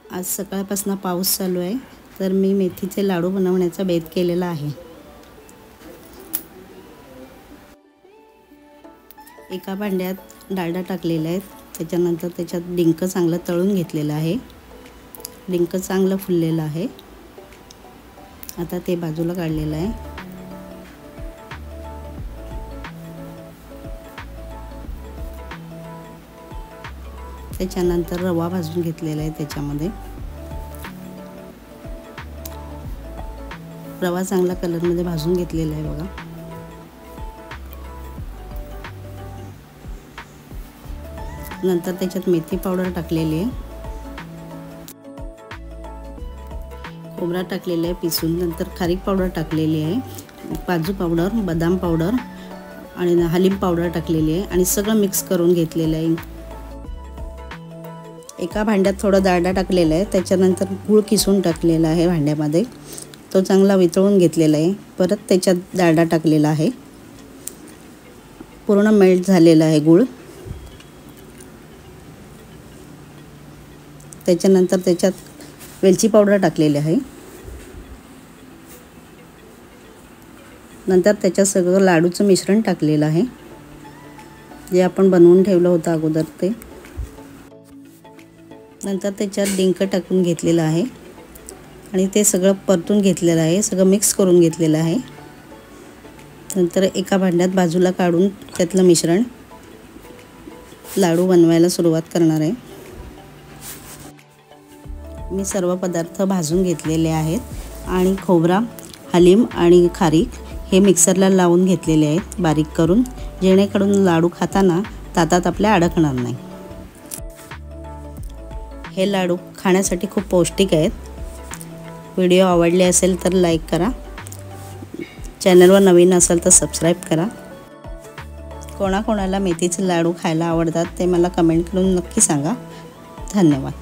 आज सकाळपासून पाऊस चालू आहे, तर मी मेथीचे लाडू बनवण्याचा बेत केलेला आहे। एका भांड्यात डालडा टाकलेला आहे, त्याच्यानंतर त्याच्यात डिंक चांगलं तळून घेतलेलं आहे। डिंक चांगलं फुललेलं आहे। आता ते बाजूला काढलेलं आहे। त्याच्यानंतर रवा भाजून घेतलेला आहे। त्याच्यामध्ये रवा चांगला कलरमध्ये भाजून घेतलेला आहे बघा। नंतर त्याच्यात मेथी पावडर टाकलेली आहे, खोबरा टाकलेला आहे पिसून, नंतर खारीक पावडर टाकलेली आहे, काजू पावडर, बदाम पावडर आणि हलीम पावडर टाकलेली आहे आणि सगळं मिक्स करून घेतलेलं आहे। एका भांड्यात थोडा डालडा टाकलेला आहे, त्याच्यानंतर गूळ किसून टाकलेला आहे भांड्यामध्ये, तो चांगला वितळून घेतलेला आहे। परत त्याच्यात डालडा टाकलेला आहे, पूर्ण मेल्ट झालेला आहे गूळ। त्याच्यानंतर त्याच्यात वेलची पावडर टाकलेली आहे। नंतर त्याच्यात सगळं लाडूचं मिश्रण टाकलेलं आहे, जे आपण बनवून ठेवलं होतं अगोदर ते। नंतर त्याच्यात डिंक टाकून घेतलेलं आहे आणि ते सगळं परतून घेतलेलं आहे, सगळं मिक्स करून घेतलेलं आहे। नंतर एका भांड्यात बाजूला काढून त्यातलं मिश्रण लाडू बनवायला सुरुवात करणार आहे। मी सर्व पदार्थ भाजून घेतलेले आहेत आणि खोबरा, हलीम आणि खारीक हे मिक्सरला लावून घेतलेले आहेत बारीक करून, जेणेकरून लाडू खाताना दातात आपल्या अडकणार नाही। हे लाडू खाण्यासाठी खूप पौष्टिक आहेत। व्हिडिओ आवडले असेल तर लाईक करा, चॅनलवर नवीन असेल तर सबस्क्राईब करा। कोणाकोणाला मेथीचे लाडू खायला आवडतात ते मला कमेंट करून नक्की सांगा। धन्यवाद।